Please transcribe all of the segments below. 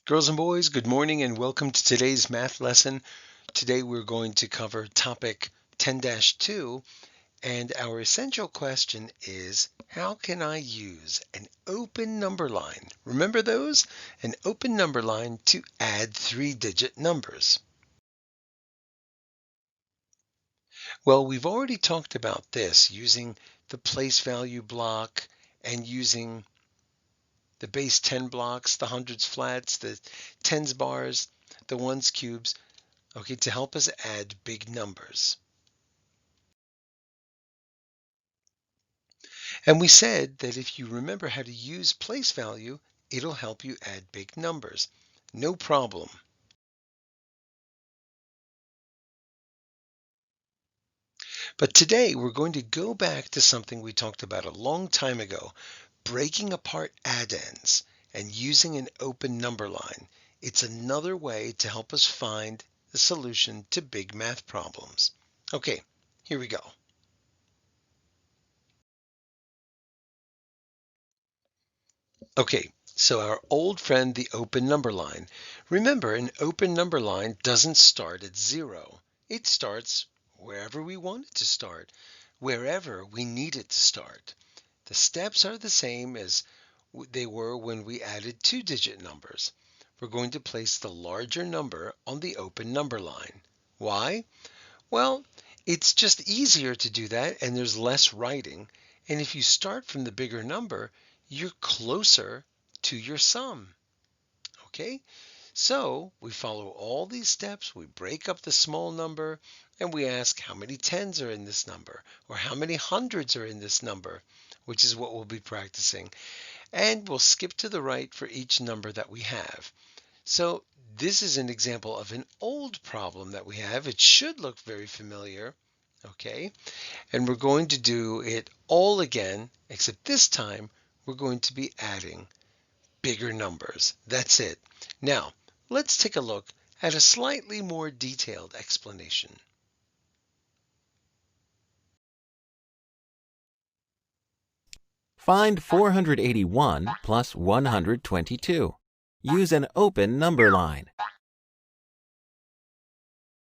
Girls and boys, good morning and welcome to today's math lesson. Today we're going to cover topic 10-2, and our essential question is, how can I use an open number line? Remember those? An open number line to add three-digit numbers. Well, we've already talked about this using the place value block and using the base 10 blocks, the hundreds flats, the tens bars, the ones cubes, okay, to help us add big numbers. And we said that if you remember how to use place value, it'll help you add big numbers. No problem. But today we're going to go back to something we talked about a long time ago, breaking apart addends and using an open number line. It's another way to help us find the solution to big math problems. Okay, here we go. Okay, so our old friend, the open number line. Remember, an open number line doesn't start at 0. It starts wherever we want it to start, wherever we need it to start. The steps are the same as they were when we added two-digit numbers. We're going to place the larger number on the open number line. Why? Well, it's just easier to do that, and there's less writing. And if you start from the bigger number, you're closer to your sum. Okay? So we follow all these steps. We break up the small number and we ask how many tens are in this number or how many hundreds are in this number, which is what we'll be practicing. And we'll skip to the right for each number that we have. So this is an example of an old problem that we have. It should look very familiar. Okay? And we're going to do it all again, except this time we're going to be adding bigger numbers. That's it. Now, let's take a look at a slightly more detailed explanation. Find 481 plus 122. Use an open number line.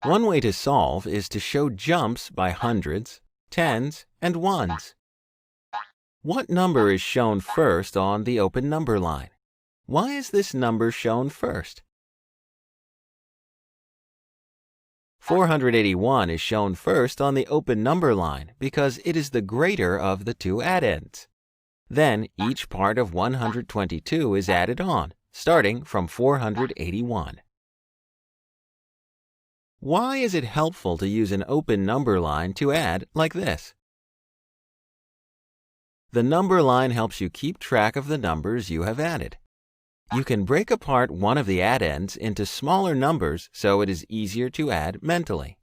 One way to solve is to show jumps by hundreds, tens, and ones. What number is shown first on the open number line? Why is this number shown first? 481 is shown first on the open number line because it is the greater of the two addends. Then each part of 122 is added on, starting from 481. Why is it helpful to use an open number line to add like this? The number line helps you keep track of the numbers you have added. You can break apart one of the addends into smaller numbers so it is easier to add mentally.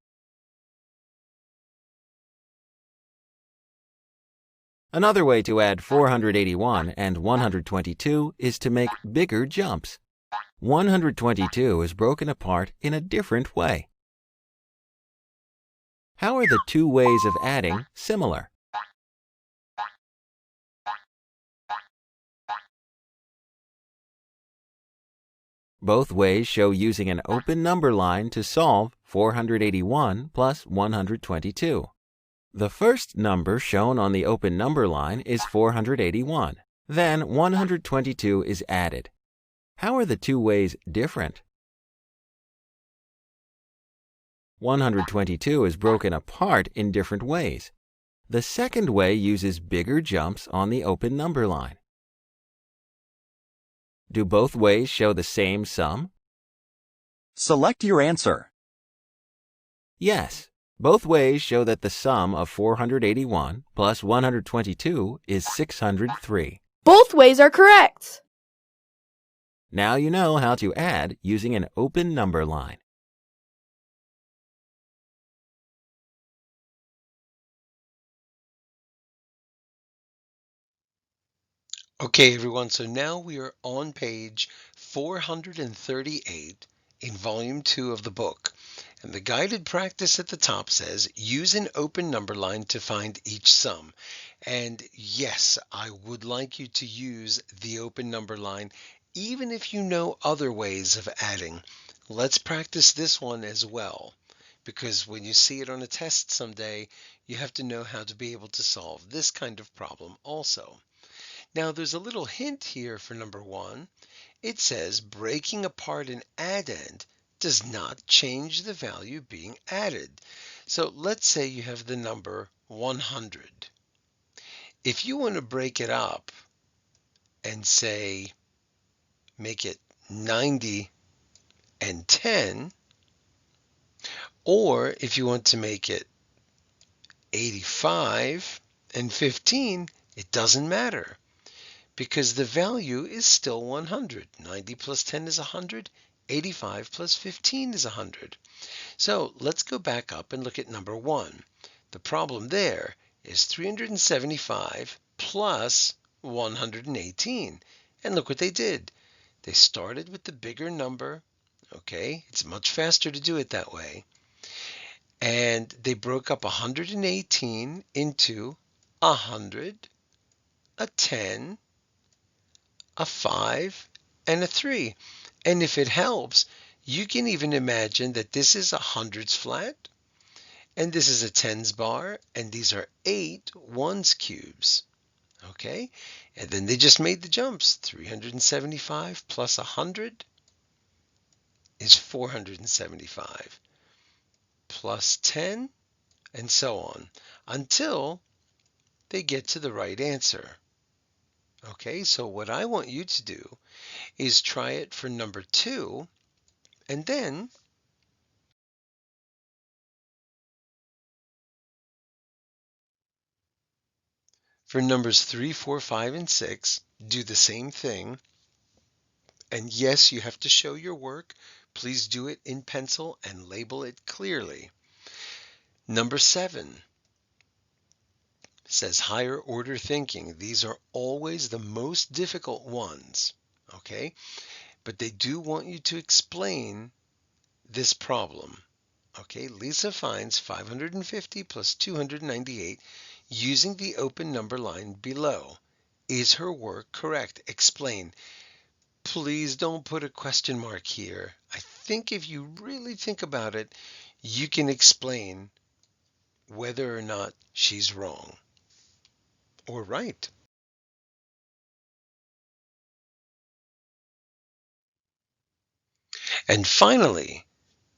Another way to add 481 and 122 is to make bigger jumps. 122 is broken apart in a different way. How are the two ways of adding similar? Both ways show using an open number line to solve 481 plus 122. The first number shown on the open number line is 481. Then 122 is added. How are the two ways different? 122 is broken apart in different ways. The second way uses bigger jumps on the open number line. Do both ways show the same sum? Select your answer. Yes. Both ways show that the sum of 481 plus 122 is 603. Both ways are correct. Now you know how to add using an open number line. Okay, everyone, so now we are on page 438 in volume 2 of the book. And the guided practice at the top says, use an open number line to find each sum. And yes, I would like you to use the open number line even if you know other ways of adding, let's practice this one as well. Because when you see it on a test someday, you have to know how to be able to solve this kind of problem also. Now, there's a little hint here for number 1. It says breaking apart an addend does not change the value being added. So let's say you have the number 100. If you want to break it up and say, make it 90 and 10, or if you want to make it 85 and 15, it doesn't matter because the value is still 100. 90 plus 10 is 100. 85 plus 15 is 100. So let's go back up and look at number 1. The problem there is 375 plus 118. And look what they did. They started with the bigger number. Okay, it's much faster to do it that way. And they broke up 118 into 100, a 10, a 5, and a 3. And if it helps, you can even imagine that this is a hundreds flat, and this is a tens bar, and these are 8 ones cubes. Okay, and then they just made the jumps. 375 plus 100 is 475, plus 10, and so on, until they get to the right answer. Okay, so what I want you to do is try it for number 2, and then for numbers 3, 4, 5, and 6, do the same thing. And yes, you have to show your work. Please do it in pencil and label it clearly. Number 7 says higher order thinking. These are always the most difficult ones, okay? But they do want you to explain this problem. Okay, Lisa finds 550 plus 298 using the open number line below. Is her work correct? Explain. Please don't put a question mark here. I think if you really think about it, you can explain whether or not she's wrong or right. And finally,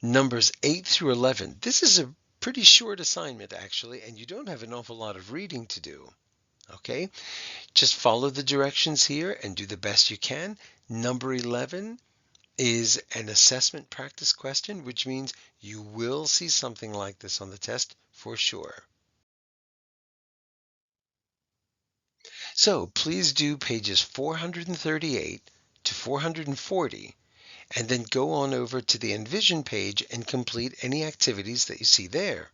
numbers 8 through 11. This is a pretty short assignment, actually, and you don't have an awful lot of reading to do. Okay, just follow the directions here and do the best you can. Number 11 is an assessment practice question, which means you will see something like this on the test for sure. So please do pages 438 to 440, and then go on over to the Envision page and complete any activities that you see there.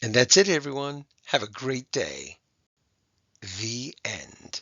And that's it, everyone. Have a great day. The end.